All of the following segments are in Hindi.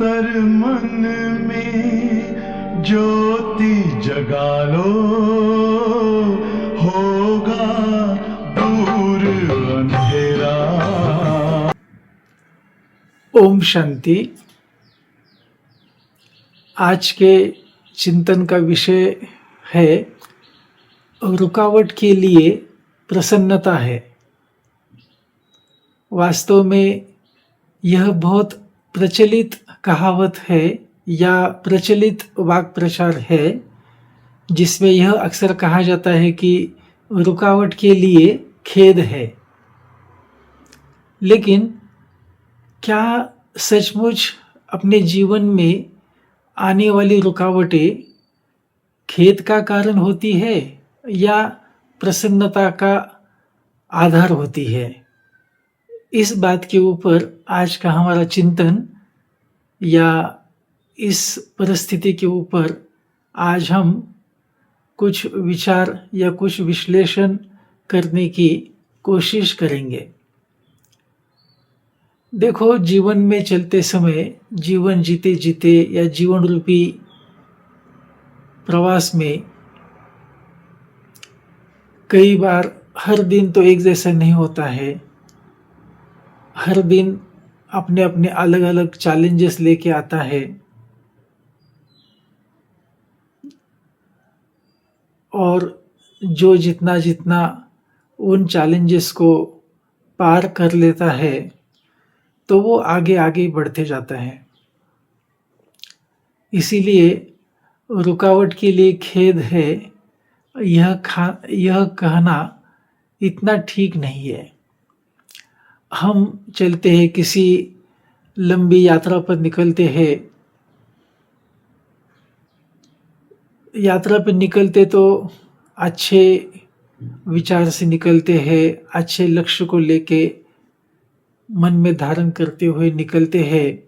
अंतर मन में ज्योति जगा लो, होगा दूर अंधेरा। ओम शांति। आज के चिंतन का विषय है रुकावट के लिए प्रसन्नता है। वास्तव में यह बहुत प्रचलित कहावत है या प्रचलित वाक प्रचार है, जिसमें यह अक्सर कहा जाता है कि रुकावट के लिए खेद है। लेकिन क्या सचमुच अपने जीवन में आने वाली रुकावटें खेद का कारण होती है या प्रसन्नता का आधार होती है? इस बात के ऊपर आज का हमारा चिंतन या इस परिस्थिति के ऊपर आज हम कुछ विचार या कुछ विश्लेषण करने की कोशिश करेंगे। देखो, जीवन में चलते समय, जीवन जीते जीते या जीवन रूपी प्रवास में कई बार हर दिन तो एक जैसा नहीं होता है। हर दिन अपने अपने अलग अलग चैलेंजेस लेके आता है और जो जितना जितना उन चैलेंजेस को पार कर लेता है तो वो आगे आगे बढ़ते जाता है। इसीलिए रुकावट के लिए खेद है, यह कहना इतना ठीक नहीं है। हम चलते हैं, किसी लंबी यात्रा पर निकलते हैं। यात्रा पर निकलते तो अच्छे विचार से निकलते हैं, अच्छे लक्ष्य को लेके मन में धारण करते हुए निकलते हैं।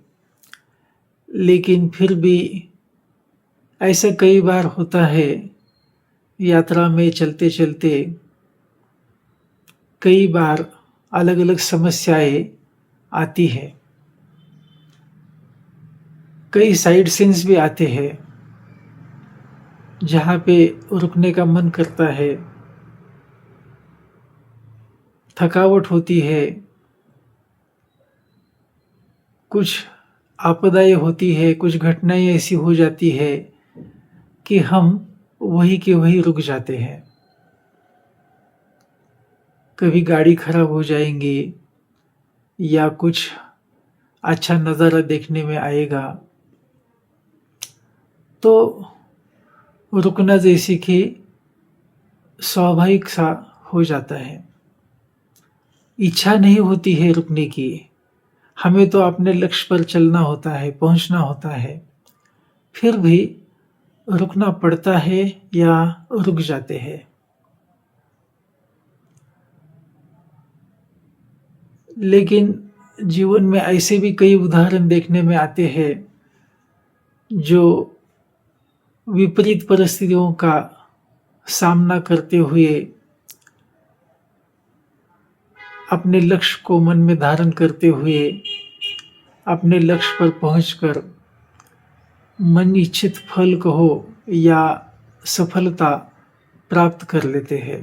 लेकिन फिर भी ऐसा कई बार होता है, यात्रा में चलते चलते कई बार अलग अलग समस्याएं आती है। कई साइड सीन्स भी आते हैं जहाँ पे रुकने का मन करता है, थकावट होती है, कुछ आपदाएं होती है, कुछ घटनाएं ऐसी हो जाती है कि हम वही के वही रुक जाते हैं। कभी गाड़ी खराब हो जाएंगी या कुछ अच्छा नज़ारा देखने में आएगा तो रुकना जैसे कि स्वाभाविक सा हो जाता है। इच्छा नहीं होती है रुकने की। हमें तो अपने लक्ष्य पर चलना होता है, पहुंचना होता है, फिर भी रुकना पड़ता है या रुक जाते हैं। लेकिन जीवन में ऐसे भी कई उदाहरण देखने में आते हैं जो विपरीत परिस्थितियों का सामना करते हुए अपने लक्ष्य को मन में धारण करते हुए अपने लक्ष्य पर पहुंचकर मन इच्छित फल कहो या सफलता प्राप्त कर लेते हैं।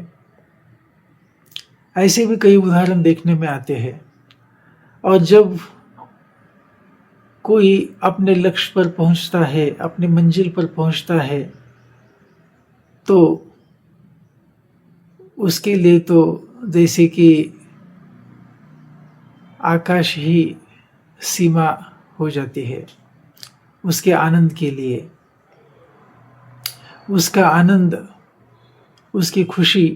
ऐसे भी कई उदाहरण देखने में आते हैं। और जब कोई अपने लक्ष्य पर पहुंचता है, अपने मंजिल पर पहुंचता है, तो उसके लिए तो जैसे कि आकाश ही सीमा हो जाती है उसके आनंद के लिए। उसका आनंद, उसकी खुशी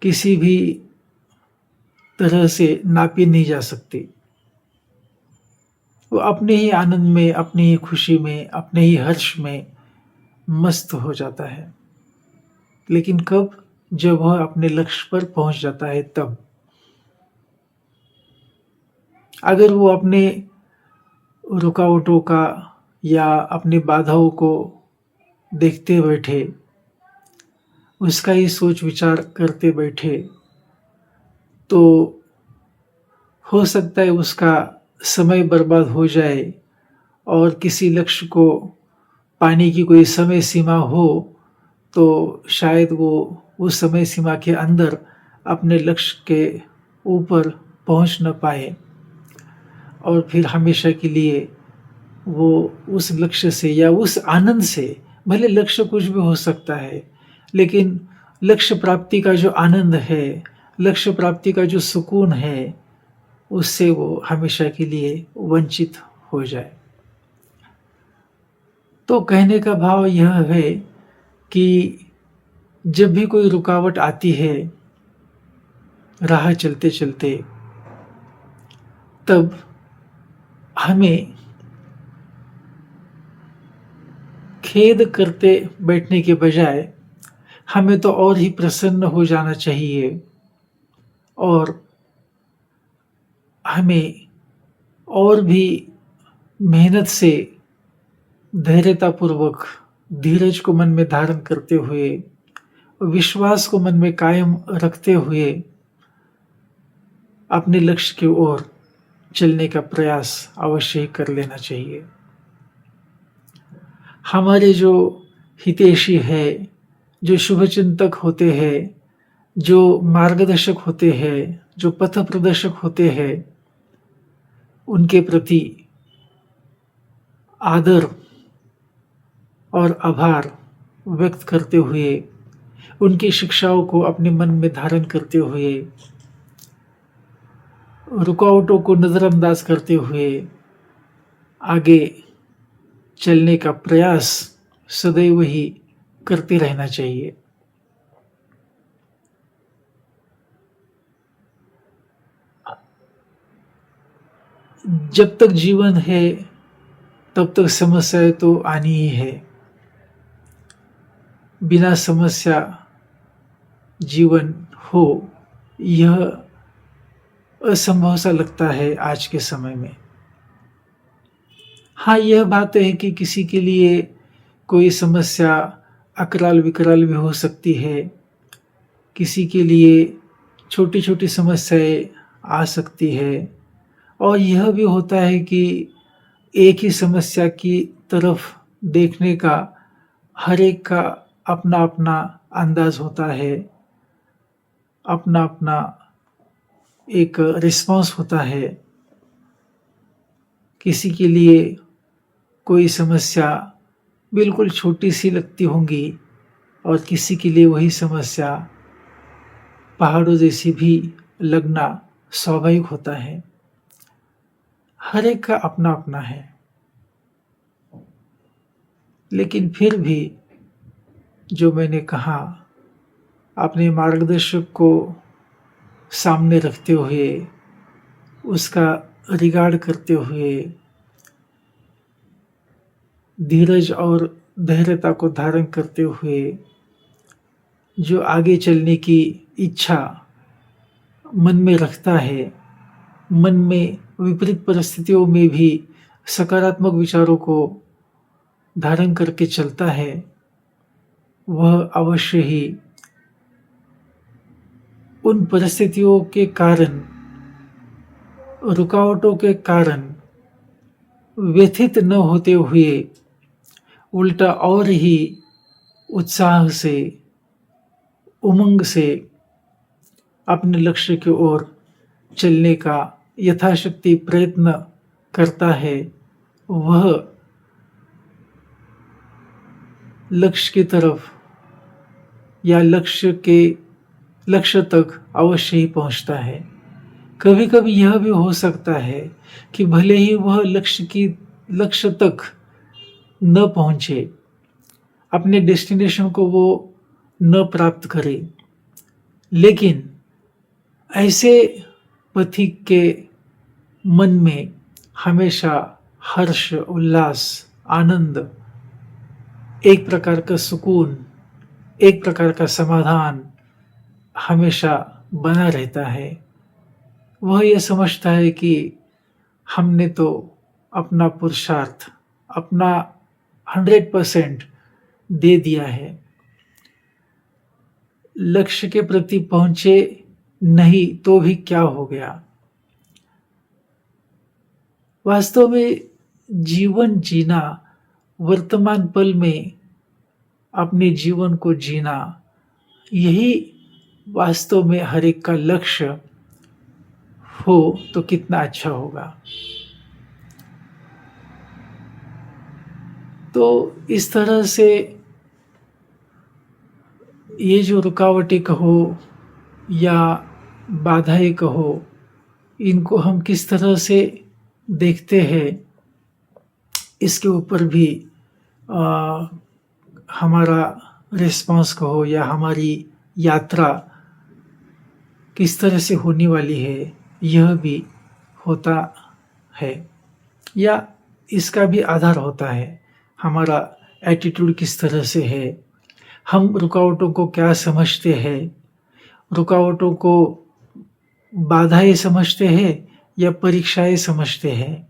किसी भी तरह से नापी नहीं जा सकती। वो अपने ही आनंद में, अपनी ही खुशी में, अपने ही हर्ष में मस्त हो जाता है। लेकिन कब? जब वह अपने लक्ष्य पर पहुंच जाता है तब। अगर वो अपने रुकावटों का या अपनी बाधाओं को देखते बैठे, उसका ही सोच विचार करते बैठे, तो हो सकता है उसका समय बर्बाद हो जाए और किसी लक्ष्य को पाने की कोई समय सीमा हो तो शायद वो उस समय सीमा के अंदर अपने लक्ष्य के ऊपर पहुंच न पाए और फिर हमेशा के लिए वो उस लक्ष्य से या उस आनंद से, भले लक्ष्य कुछ भी हो सकता है, लेकिन लक्ष्य प्राप्ति का जो आनंद है, लक्ष्य प्राप्ति का जो सुकून है, उससे वो हमेशा के लिए वंचित हो जाए। तो कहने का भाव यह है कि जब भी कोई रुकावट आती है राह चलते चलते, तब हमें खेद करते बैठने के बजाय हमें तो और ही प्रसन्न हो जाना चाहिए और हमें और भी मेहनत से, धैर्यतापूर्वक, धीरज को मन में धारण करते हुए, विश्वास को मन में कायम रखते हुए अपने लक्ष्य की ओर चलने का प्रयास अवश्य ही कर लेना चाहिए। हमारे जो हितैषी है, जो शुभचिंतक होते हैं, जो मार्गदर्शक होते हैं, जो पथ प्रदर्शक होते हैं, उनके प्रति आदर और आभार व्यक्त करते हुए, उनकी शिक्षाओं को अपने मन में धारण करते हुए, रुकावटों को नज़रअंदाज करते हुए आगे चलने का प्रयास सदैव ही करते रहना चाहिए। जब तक जीवन है तब तक समस्याएं तो आनी ही है। बिना समस्या जीवन हो यह असंभव सा लगता है आज के समय में। हाँ, यह बात है कि किसी के लिए कोई समस्या अकराल विकराल भी हो सकती है, किसी के लिए छोटी छोटी समस्याएं आ सकती है और यह भी होता है कि एक ही समस्या की तरफ देखने का हर एक का अपना अपना अंदाज होता है, अपना अपना एक रिस्पॉन्स होता है। किसी के लिए कोई समस्या बिल्कुल छोटी सी लगती होंगी और किसी के लिए वही समस्या पहाड़ों जैसी भी लगना स्वाभाविक होता है। हर एक का अपना अपना है, लेकिन फिर भी जो मैंने कहा, अपने मार्गदर्शक को सामने रखते हुए, उसका रिगार्ड करते हुए, धीरज और धैर्यता को धारण करते हुए जो आगे चलने की इच्छा मन में रखता है, मन में विपरीत परिस्थितियों में भी सकारात्मक विचारों को धारण करके चलता है, वह अवश्य ही उन परिस्थितियों के कारण, रुकावटों के कारण व्यथित न होते हुए उल्टा और ही उत्साह से, उमंग से अपने लक्ष्य की ओर चलने का यथाशक्ति प्रयत्न करता है। वह लक्ष्य की तरफ या लक्ष्य तक अवश्य ही पहुंचता है। कभी कभी यह भी हो सकता है कि भले ही वह लक्ष्य तक न पहुंचे, अपने डेस्टिनेशन को वो न प्राप्त करे, लेकिन ऐसे पथिक के मन में हमेशा हर्ष, उल्लास, आनंद, एक प्रकार का सुकून, एक प्रकार का समाधान हमेशा बना रहता है। वह यह समझता है कि हमने तो अपना पुरुषार्थ, अपना 100% दे दिया है, लक्ष्य के प्रति पहुंचे नहीं तो भी क्या हो गया। वास्तव में जीवन जीना, वर्तमान पल में अपने जीवन को जीना, यही वास्तव में हर एक का लक्ष्य हो तो कितना अच्छा होगा। तो इस तरह से ये जो रुकावटें कहो या बाधाएं कहो, इनको हम किस तरह से देखते हैं, इसके ऊपर भी हमारा रिस्पांस कहो या हमारी यात्रा किस तरह से होने वाली है, यह भी होता है, या इसका भी आधार होता है हमारा एटीट्यूड किस तरह से है, हम रुकावटों को क्या समझते हैं, रुकावटों को बाधाएं समझते हैं या परीक्षाएं समझते हैं।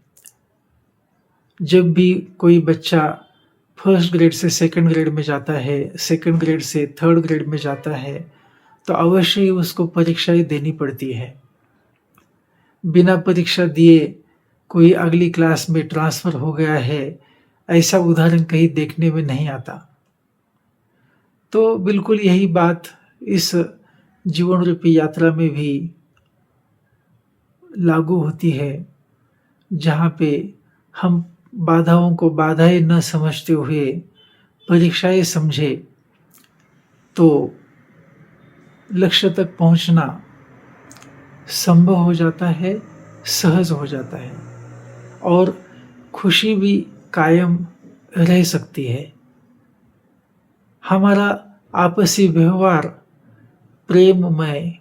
जब भी कोई बच्चा फर्स्ट ग्रेड से सेकंड ग्रेड में जाता है, सेकंड ग्रेड से थर्ड ग्रेड में जाता है, तो अवश्य ही उसको परीक्षाएं देनी पड़ती है। बिना परीक्षा दिए कोई अगली क्लास में ट्रांसफर हो गया है, ऐसा उदाहरण कहीं देखने में नहीं आता। तो बिल्कुल यही बात इस जीवन रूपी यात्रा में भी लागू होती है, जहाँ पे हम बाधाओं को बाधाएं न समझते हुए परीक्षाएं समझे तो लक्ष्य तक पहुंचना संभव हो जाता है, सहज हो जाता है और खुशी भी कायम रह सकती है। हमारा आपसी व्यवहार प्रेममय,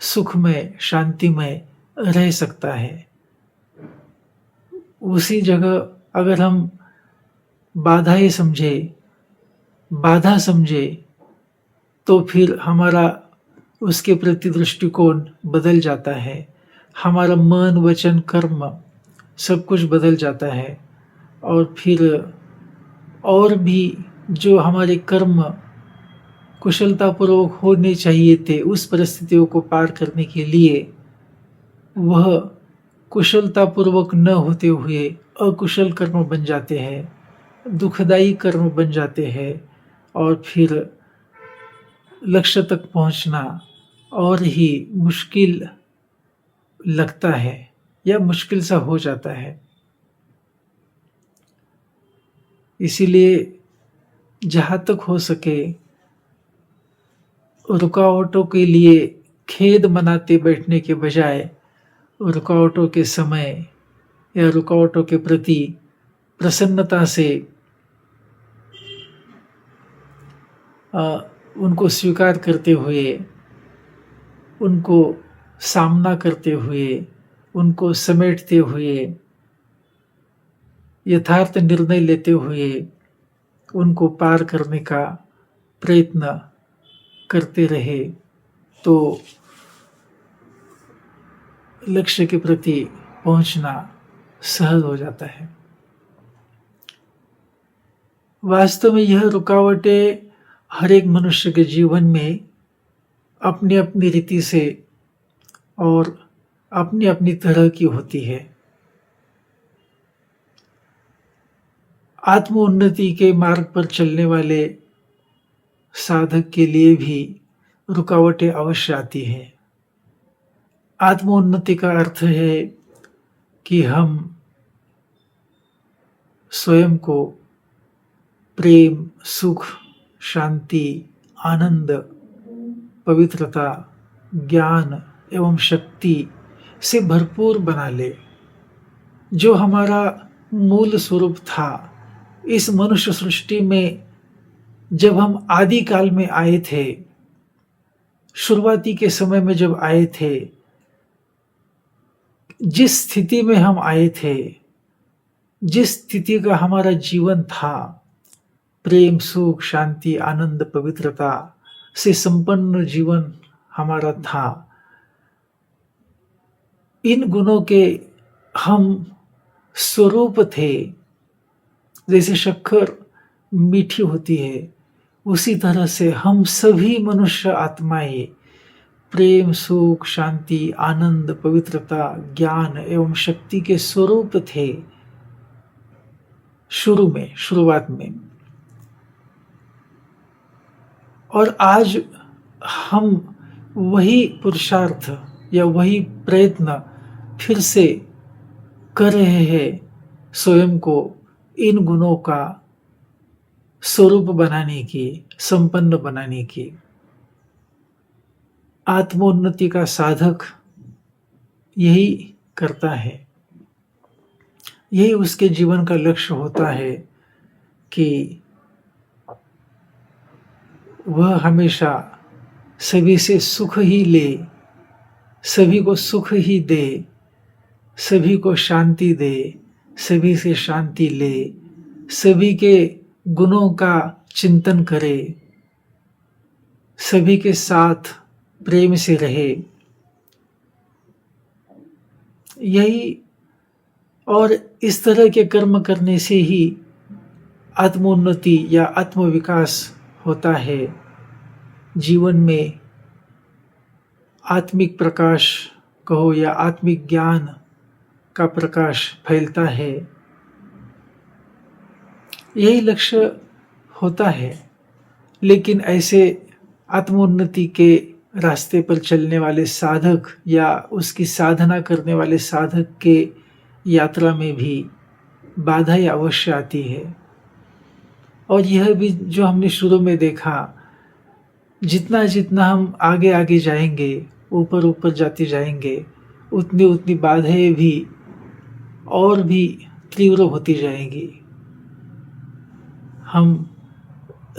सुखमय, शांतिमय रह सकता है। उसी जगह अगर हम बाधाएं समझे, बाधा समझे, तो फिर हमारा उसके प्रति दृष्टिकोण बदल जाता है, हमारा मन, वचन, कर्म सब कुछ बदल जाता है और फिर और भी जो हमारे कर्म कुशलतापूर्वक होने चाहिए थे उस परिस्थितियों को पार करने के लिए, वह कुशलतापूर्वक न होते हुए अकुशल कर्म बन जाते हैं, दुखदायी कर्म बन जाते हैं और फिर लक्ष्य तक पहुंचना और ही मुश्किल लगता है या मुश्किल सा हो जाता है। इसीलिए जहाँ तक हो सके रुकावटों के लिए खेद मनाते बैठने के बजाय रुकावटों के समय या रुकावटों के प्रति प्रसन्नता से उनको स्वीकार करते हुए, उनको सामना करते हुए, उनको समेटते हुए, यथार्थ निर्णय लेते हुए उनको पार करने का प्रयत्न करते रहे तो लक्ष्य के प्रति पहुंचना सहज हो जाता है। वास्तव में यह रुकावटें हर एक मनुष्य के जीवन में अपनी अपनी रीति से और अपनी अपनी तरह की होती है। आत्मोन्नति के मार्ग पर चलने वाले साधक के लिए भी रुकावटें अवश्य आती हैं। आत्मोन्नति का अर्थ है कि हम स्वयं को प्रेम, सुख, शांति, आनंद, पवित्रता, ज्ञान एवं शक्ति से भरपूर बना ले। जो हमारा मूल स्वरूप था इस मनुष्य सृष्टि में, जब हम आदि काल में आए थे, शुरुआती के समय में जब आए थे, जिस स्थिति में हम आए थे, जिस स्थिति का हमारा जीवन था, प्रेम, सुख, शांति, आनंद, पवित्रता से संपन्न जीवन हमारा था, इन गुणों के हम स्वरूप थे। जैसे शक्कर मीठी होती है, उसी तरह से हम सभी मनुष्य आत्माएं प्रेम, सुख, शांति, आनंद, पवित्रता, ज्ञान एवं शक्ति के स्वरूप थे शुरुआत में। और आज हम वही पुरुषार्थ या वही प्रयत्न फिर से कर रहे हैं, स्वयं को इन गुणों का स्वरूप बनाने की, संपन्न बनाने की। आत्मोन्नति का साधक यही करता है, यही उसके जीवन का लक्ष्य होता है कि वह हमेशा सभी से सुख ही ले, सभी को सुख ही दे, सभी को शांति दे, सभी से शांति ले, सभी के गुणों का चिंतन करे, सभी के साथ प्रेम से रहे। यही और इस तरह के कर्म करने से ही आत्मोन्नति या आत्मविकास होता है। जीवन में आत्मिक प्रकाश कहो या आत्मिक ज्ञान का प्रकाश फैलता है। यही लक्ष्य होता है। लेकिन ऐसे आत्मोन्नति के रास्ते पर चलने वाले साधक या उसकी साधना करने वाले साधक के यात्रा में भी बाधाएं अवश्य आती है। और यह भी जो हमने शुरू में देखा, जितना जितना हम आगे आगे जाएंगे, ऊपर ऊपर जाते जाएंगे, उतनी उतनी बाधाएं भी और भी तीव्र होती जाएंगी। हम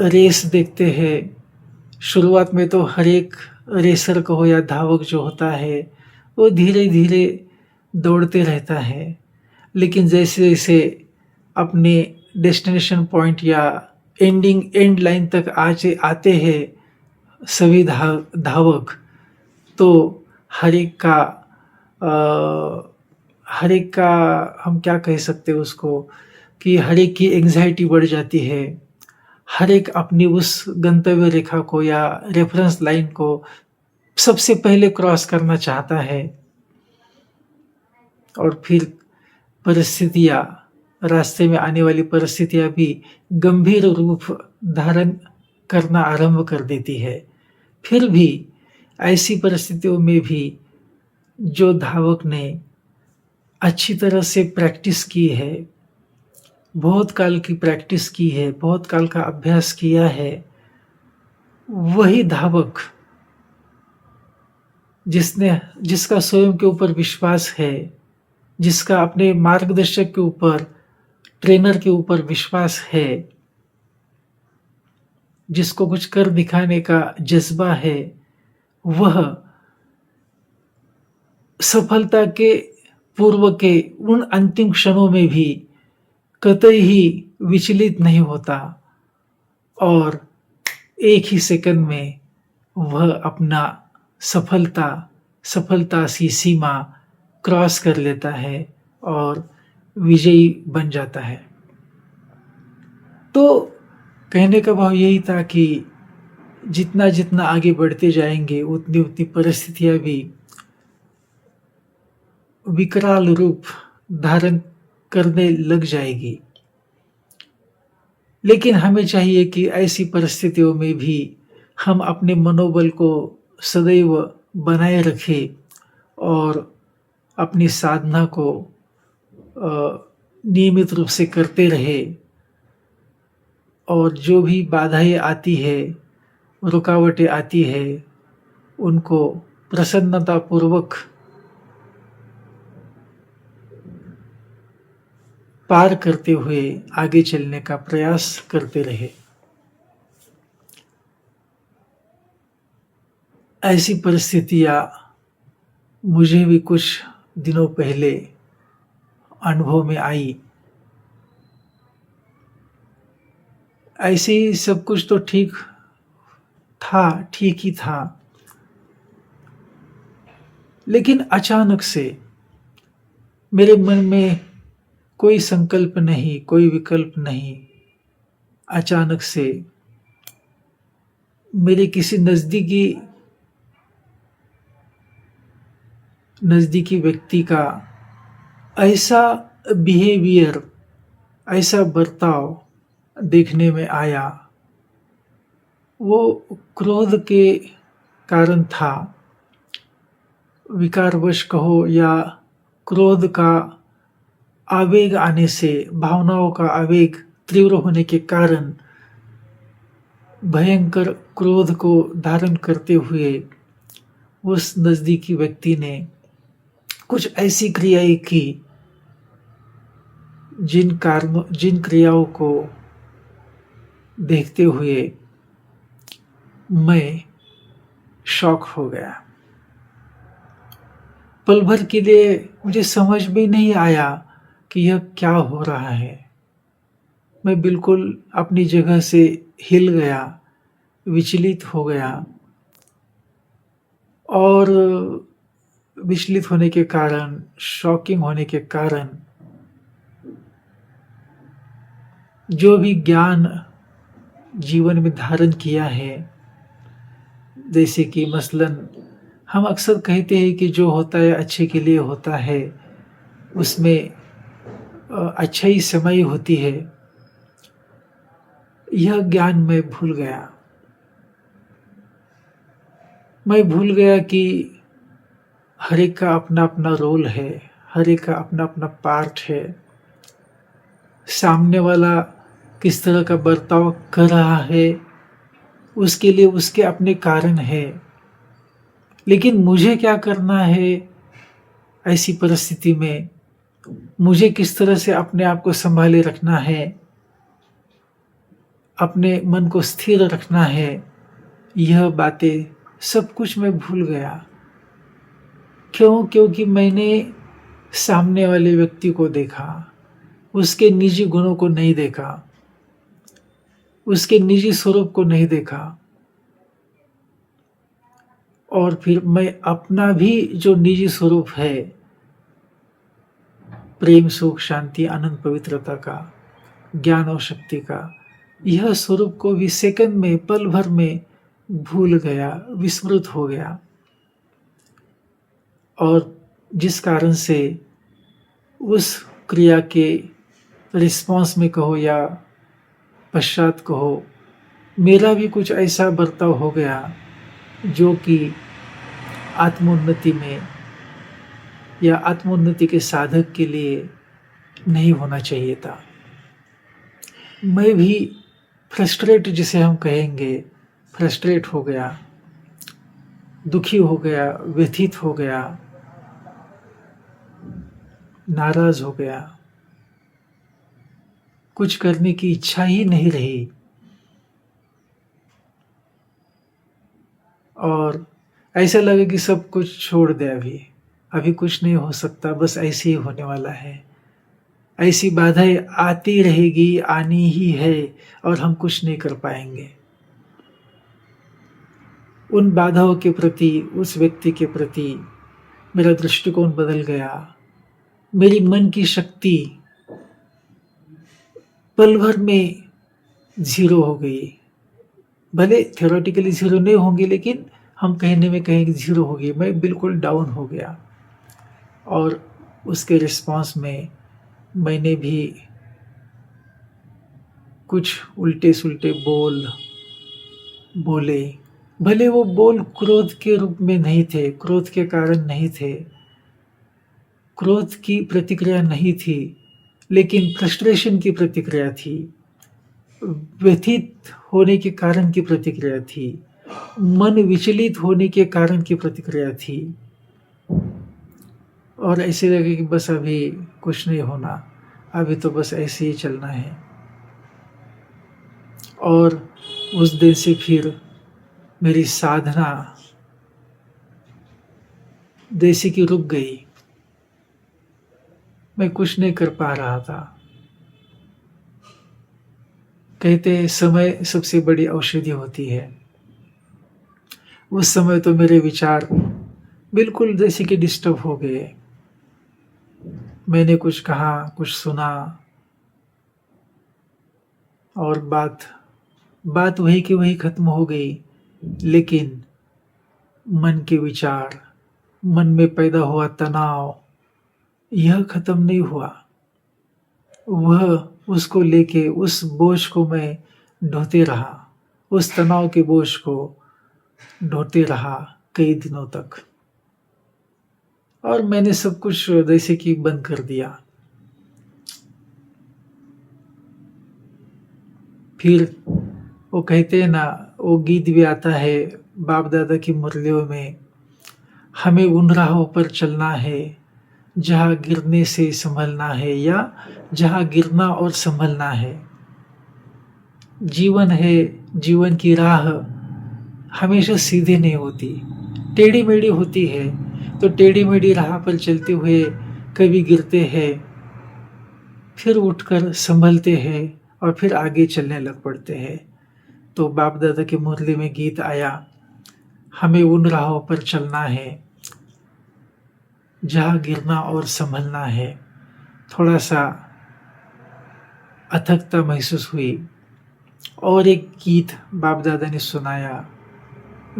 रेस देखते हैं, शुरुआत में तो हर एक रेसर कहो या धावक जो होता है वो धीरे धीरे दौड़ते रहता है। लेकिन जैसे जैसे अपने डेस्टिनेशन पॉइंट या एंड लाइन तक आते हैं सभी धावक, तो हर एक का हम क्या कह सकते हैं उसको, कि हर एक की एंग्जाइटी बढ़ जाती है। हर एक अपनी उस गंतव्य रेखा को या रेफरेंस लाइन को सबसे पहले क्रॉस करना चाहता है। और फिर परिस्थितियां, रास्ते में आने वाली परिस्थितियां भी गंभीर रूप धारण करना आरंभ कर देती है। फिर भी ऐसी परिस्थितियों में भी जो धावक ने अच्छी तरह से प्रैक्टिस की है, बहुत काल की प्रैक्टिस की है, बहुत काल का अभ्यास किया है, वही धावक जिसका स्वयं के ऊपर विश्वास है, जिसका अपने मार्गदर्शक के ऊपर, ट्रेनर के ऊपर विश्वास है, जिसको कुछ कर दिखाने का जज्बा है, वह सफलता के पूर्व के उन अंतिम क्षणों में भी कतई ही विचलित नहीं होता और एक ही सेकंड में वह अपना सफलता सी सीमा क्रॉस कर लेता है और विजयी बन जाता है। तो कहने का भाव यही था कि जितना जितना आगे बढ़ते जाएंगे उतनी उतनी परिस्थितियां भी विकराल रूप धारण करने लग जाएगी। लेकिन हमें चाहिए कि ऐसी परिस्थितियों में भी हम अपने मनोबल को सदैव बनाए रखें और अपनी साधना को नियमित रूप से करते रहे। और जो भी बाधाएं आती है, रुकावटें आती है, उनको प्रसन्नतापूर्वक पार करते हुए आगे चलने का प्रयास करते रहे। ऐसी परिस्थितियां मुझे भी कुछ दिनों पहले अनुभव में आई। ऐसे ही सब कुछ तो ठीक ही था, लेकिन अचानक से मेरे मन में कोई संकल्प नहीं, कोई विकल्प नहीं, अचानक से मेरे किसी नज़दीकी नज़दीकी व्यक्ति का ऐसा बिहेवियर, ऐसा बर्ताव देखने में आया, वो क्रोध के कारण था। विकारवश कहो या क्रोध का आवेग आने से, भावनाओं का आवेग तीव्र होने के कारण भयंकर क्रोध को धारण करते हुए उस नज़दीकी व्यक्ति ने कुछ ऐसी क्रियाएं की जिन क्रियाओं को देखते हुए मैं शॉक हो गया। पल भर के लिए मुझे समझ में नहीं आया कि यह क्या हो रहा है। मैं बिल्कुल अपनी जगह से हिल गया, विचलित हो गया और विचलित होने के कारण, शॉकिंग होने के कारण जो भी ज्ञान जीवन में धारण किया है, जैसे कि मसलन हम अक्सर कहते हैं कि जो होता है अच्छे के लिए होता है, उसमें अच्छा ही समय होती है। यह ज्ञान मैं भूल गया। मैं भूल गया कि हर एक का अपना अपना रोल है, हर एक का अपना अपना पार्ट है। सामने वाला किस तरह का बर्ताव कर रहा है, उसके लिए उसके अपने कारण है, लेकिन मुझे क्या करना है ऐसी परिस्थिति में, मुझे किस तरह से अपने आप को संभाले रखना है, अपने मन को स्थिर रखना है, यह बातें सब कुछ मैं भूल गया। क्यों? क्योंकि मैंने सामने वाले व्यक्ति को देखा, उसके निजी गुणों को नहीं देखा, उसके निजी स्वरूप को नहीं देखा, और फिर मैं अपना भी जो निजी स्वरूप है, प्रेम, सुख, शांति, आनंद, पवित्रता का, ज्ञान और शक्ति का, यह स्वरूप को भी सेकंड में, पल भर में भूल गया, विस्मृत हो गया। और जिस कारण से उस क्रिया के रिस्पॉन्स में कहो या पश्चात कहो, मेरा भी कुछ ऐसा बर्ताव हो गया जो कि आत्मोन्नति में या आत्मोन्नति के साधक के लिए नहीं होना चाहिए था। मैं भी फ्रस्ट्रेट, जिसे हम कहेंगे, फ्रस्ट्रेट हो गया, दुखी हो गया, व्यथित हो गया, नाराज हो गया, कुछ करने की इच्छा ही नहीं रही। और ऐसा लगा कि सब कुछ छोड़ दे, अभी कुछ नहीं हो सकता, बस ऐसे ही होने वाला है, ऐसी बाधाएं आती रहेगी, आनी ही है और हम कुछ नहीं कर पाएंगे। उन बाधाओं के प्रति, उस व्यक्ति के प्रति मेरा दृष्टिकोण बदल गया। मेरी मन की शक्ति पल भर में जीरो हो गई। भले थियोरेटिकली जीरो नहीं होंगी, लेकिन हम कहने में कहेंगे जीरो हो गई। मैं बिल्कुल डाउन हो गया और उसके रिस्पॉन्स में मैंने भी कुछ उल्टे सुल्टे बोले। भले वो बोल क्रोध के रूप में नहीं थे, क्रोध के कारण नहीं थे, क्रोध की प्रतिक्रिया नहीं थी, लेकिन फ्रस्ट्रेशन की प्रतिक्रिया थी, व्यथित होने के कारण की प्रतिक्रिया थी, मन विचलित होने के कारण की प्रतिक्रिया थी। और ऐसे लगे कि बस अभी कुछ नहीं होना, अभी तो बस ऐसे ही चलना है। और उस दिन से फिर मेरी साधना जैसे कि रुक गई। मैं कुछ नहीं कर पा रहा था। कहते हैं समय सबसे बड़ी औषधि होती है। उस समय तो मेरे विचार बिल्कुल जैसे कि डिस्टर्ब हो गए। मैंने कुछ कहा, कुछ सुना, और बात वही की वही खत्म हो गई। लेकिन मन के विचार, मन में पैदा हुआ तनाव, यह खत्म नहीं हुआ। वह उसको लेके उस बोझ को मैं ढोते रहा, उस तनाव के बोझ को ढोते रहा कई दिनों तक, और मैंने सब कुछ जैसे कि बंद कर दिया। फिर वो कहते हैं ना, वो गीत भी आता है बाप दादा की मुरलियों में, हमें उन राहों पर चलना है जहाँ गिरने से संभलना है, या जहाँ गिरना और संभलना है। जीवन है, जीवन की राह हमेशा सीधे नहीं होती, टेढ़ी मेढ़ी होती है। तो टेढ़ी मेढ़ी राह पर चलते हुए कभी गिरते हैं, फिर उठकर संभलते हैं और फिर आगे चलने लग पड़ते हैं। तो बाप दादा की मुरली में गीत आया, हमें उन राहों पर चलना है जहाँ गिरना और संभलना है। थोड़ा सा अथकता महसूस हुई, और एक गीत बाप दादा ने सुनाया,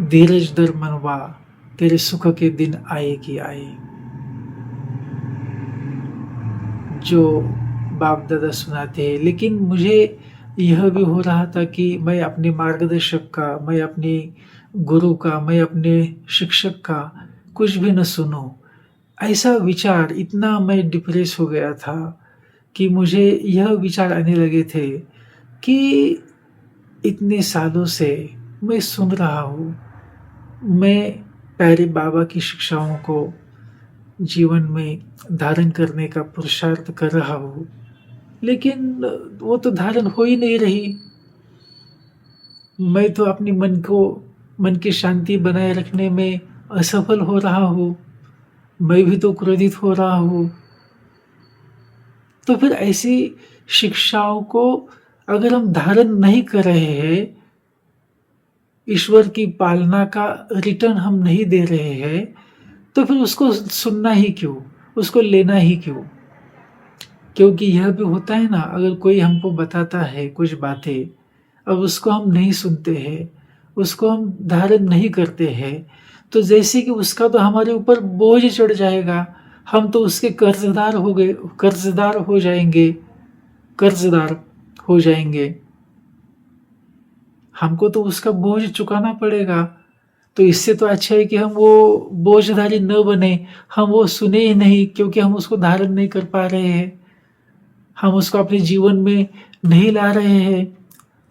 धीरज धर मनवा तेरे सुख के दिन आए कि आए। जो बाप दादा सुनाते हैं, लेकिन मुझे यह भी हो रहा था कि मैं अपने मार्गदर्शक का, मैं अपने गुरु का, मैं अपने शिक्षक का कुछ भी न सुनूं। ऐसा विचार, इतना मैं डिप्रेस हो गया था कि मुझे यह विचार आने लगे थे कि इतने सालों से मैं सुन रहा हूँ, मैं प्यारे बाबा की शिक्षाओं को जीवन में धारण करने का पुरुषार्थ कर रहा हूँ, लेकिन वो तो धारण हो ही नहीं रही। मैं तो अपनी मन की शांति बनाए रखने में असफल हो रहा हूँ, मैं भी तो क्रोधित हो रहा हूँ। तो फिर ऐसी शिक्षाओं को अगर हम धारण नहीं कर रहे हैं, ईश्वर की पालना का रिटर्न हम नहीं दे रहे हैं, तो फिर उसको सुनना ही क्यों, उसको लेना ही क्यों? क्योंकि यह भी होता है ना, अगर कोई हमको बताता है कुछ बातें, अब उसको हम नहीं सुनते हैं, उसको हम धारण नहीं करते हैं, तो जैसे कि उसका तो हमारे ऊपर बोझ चढ़ जाएगा, हम तो उसके कर्जदार हो जाएंगे, हमको तो उसका बोझ चुकाना पड़ेगा। तो इससे तो अच्छा है कि हम वो बोझधारी न बने, हम वो सुने ही नहीं, क्योंकि हम उसको धारण नहीं कर पा रहे हैं, हम उसको अपने जीवन में नहीं ला रहे हैं।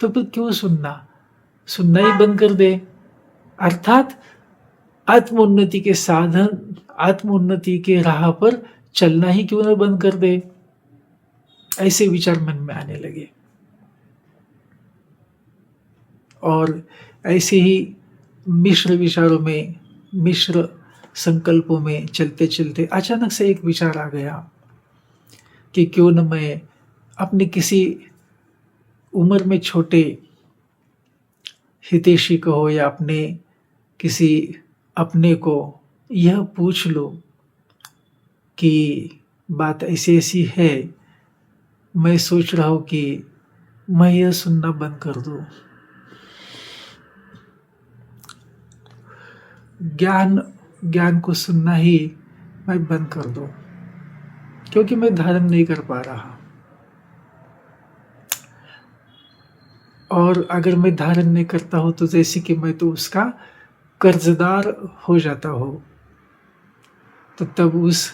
तो फिर क्यों सुनना ही बंद कर दे। अर्थात आत्मोन्नति के साधन, आत्मोन्नति के राह पर चलना ही क्यों ना बंद कर दे। ऐसे विचार मन में आने लगे, और ऐसे ही मिश्र विचारों में, मिश्र संकल्पों में चलते चलते अचानक से एक विचार आ गया कि क्यों न मैं अपने किसी उम्र में छोटे हितैषी को हो, या अपने किसी अपने को यह पूछ लो कि बात ऐसी ऐसी है, मैं सोच रहा हूँ कि मैं यह सुनना बंद कर दूँ। ज्ञान को सुनना ही मैं बंद कर दूं, क्योंकि मैं धारण नहीं कर पा रहा। और अगर मैं धारण नहीं करता हूं तो जैसे कि मैं तो उसका कर्जदार हो जाता हूं। तो तब उस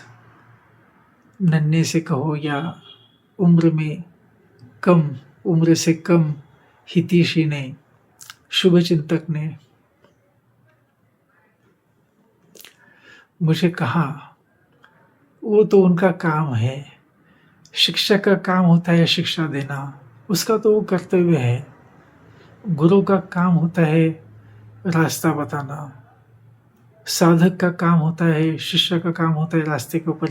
नन्हे से कहो, या उम्र से कम हितैषी ने, शुभ चिंतक ने मुझे कहा, वो तो उनका काम है, शिक्षक का काम होता है शिक्षा देना, उसका तो वो कर्तव्य है। गुरु का काम होता है रास्ता बताना, साधक का काम होता है, शिष्य का काम होता है रास्ते के ऊपर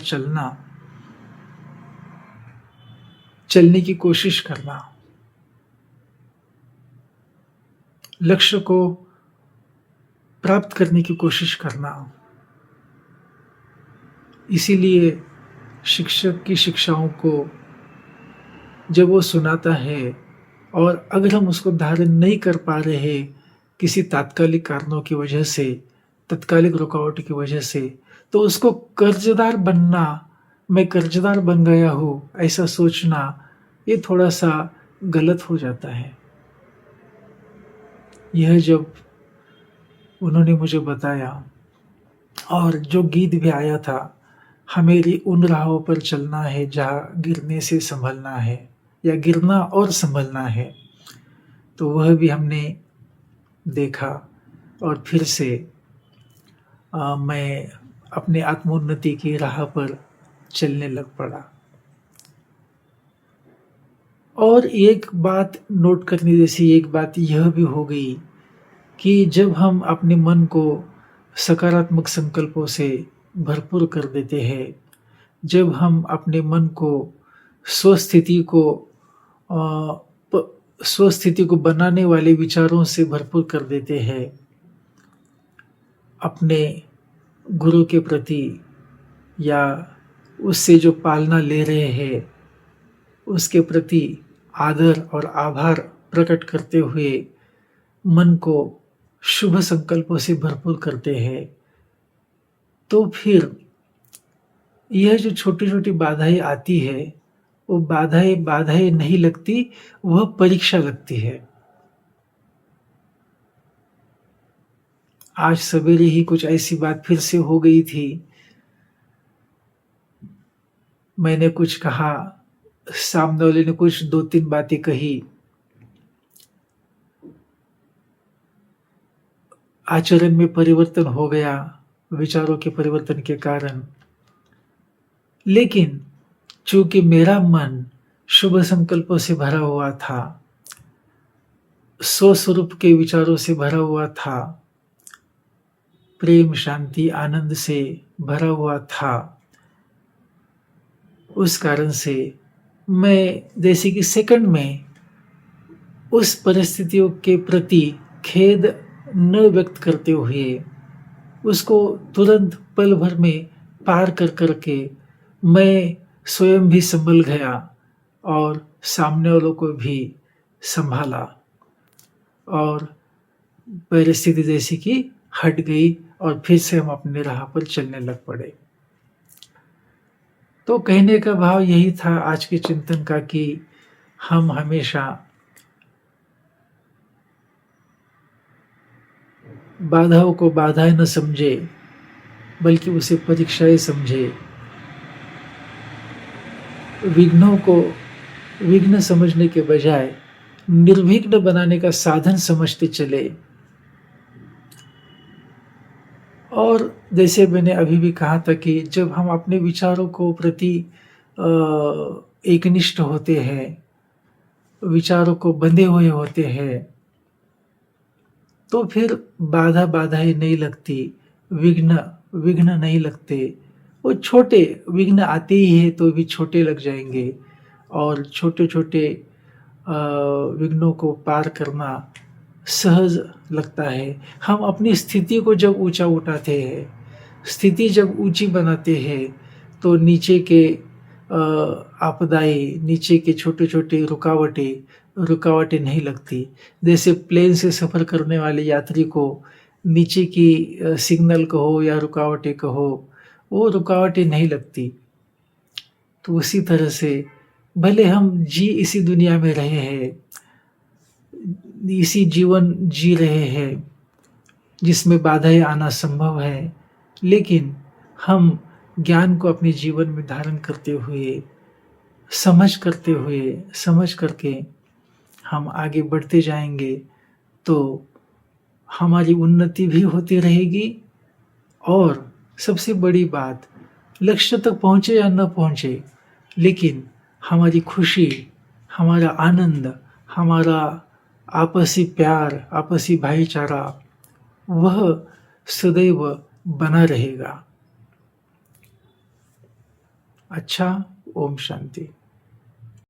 चलने की कोशिश करना, लक्ष्य को प्राप्त करने की कोशिश करना। इसीलिए शिक्षक की शिक्षाओं को जब वो सुनाता है, और अगर हम उसको धारण नहीं कर पा रहे किसी तात्कालिक कारणों की वजह से, तत्कालिक रुकावट की वजह से, तो उसको कर्जदार बनना, मैं कर्जदार बन गया हूँ, ऐसा सोचना ये थोड़ा-सा गलत हो जाता है। यह जब उन्होंने मुझे बताया और जो गीत भी आया था, हमें उन राहों पर चलना है जहाँ गिरने से संभलना है या गिरना और संभलना है, तो वह भी हमने देखा और फिर से मैं अपने आत्मोन्नति की राह पर चलने लग पड़ा। और एक बात नोट करने जैसी एक बात यह भी हो गई कि जब हम अपने मन को सकारात्मक संकल्पों से भरपूर कर देते हैं, जब हम अपने मन को स्वस्थिति को स्वस्थिति को बनाने वाले विचारों से भरपूर कर देते हैं, अपने गुरु के प्रति या उससे जो पालना ले रहे हैं उसके प्रति आदर और आभार प्रकट करते हुए मन को शुभ संकल्पों से भरपूर करते हैं, तो फिर यह जो छोटी-छोटी बाधाएं आती है, वो बाधाएं नहीं लगती, वह परीक्षा लगती है। आज सवेरे ही कुछ ऐसी बात फिर से हो गई थी। मैंने कुछ कहा, सामने वाले ने कुछ 2-3 बातें कही। आचरण में परिवर्तन हो गया विचारों के परिवर्तन के कारण, लेकिन चूंकि मेरा मन शुभ संकल्पों से भरा हुआ था, स्वस्वरूप के विचारों से भरा हुआ था, प्रेम, शांति, आनंद से भरा हुआ था, उस कारण से मैं जैसे कि सेकंड में उस परिस्थितियों के प्रति खेद न व्यक्त करते हुए उसको तुरंत पल भर में पार कर करके मैं स्वयं भी संभल गया और सामने वालों को भी संभाला और परिस्थिति जैसी कि हट गई और फिर से हम अपने राह पर चलने लग पड़े। तो कहने का भाव यही था आज के चिंतन का कि हम हमेशा बाधाओं को बाधाएं न समझे, बल्कि उसे परीक्षाएं समझे। विघ्नों को विघ्न समझने के बजाय निर्विघ्न बनाने का साधन समझते चले। और जैसे मैंने अभी भी कहा था कि जब हम अपने विचारों को प्रति एकनिष्ठ होते हैं, विचारों को बंधे हुए होते हैं, तो फिर बाधाएं नहीं लगती, विघ्न नहीं लगते। वो छोटे विघ्न आते ही है तो भी छोटे लग जाएंगे और छोटे छोटे विघ्नों को पार करना सहज लगता है। हम अपनी स्थिति को जब ऊंचा उठाते हैं, स्थिति जब ऊंची बनाते हैं, तो नीचे के आपदाएं, नीचे के छोटे छोटे रुकावटें नहीं लगती। जैसे प्लेन से सफ़र करने वाले यात्री को नीचे की सिग्नल कहो या रुकावटें कहो, वो रुकावटें नहीं लगती। तो उसी तरह से भले हम इसी दुनिया में रहे हैं, इसी जीवन जी रहे हैं जिसमें बाधाएं आना संभव है, लेकिन हम ज्ञान को अपने जीवन में धारण करते हुए, समझ करके हम आगे बढ़ते जाएंगे, तो हमारी उन्नति भी होती रहेगी। और सबसे बड़ी बात, लक्ष्य तक पहुँचे या न पहुँचे, लेकिन हमारी खुशी, हमारा आनंद, हमारा आपसी प्यार, आपसी भाईचारा, वह सदैव बना रहेगा। अच्छा, ओम शांति।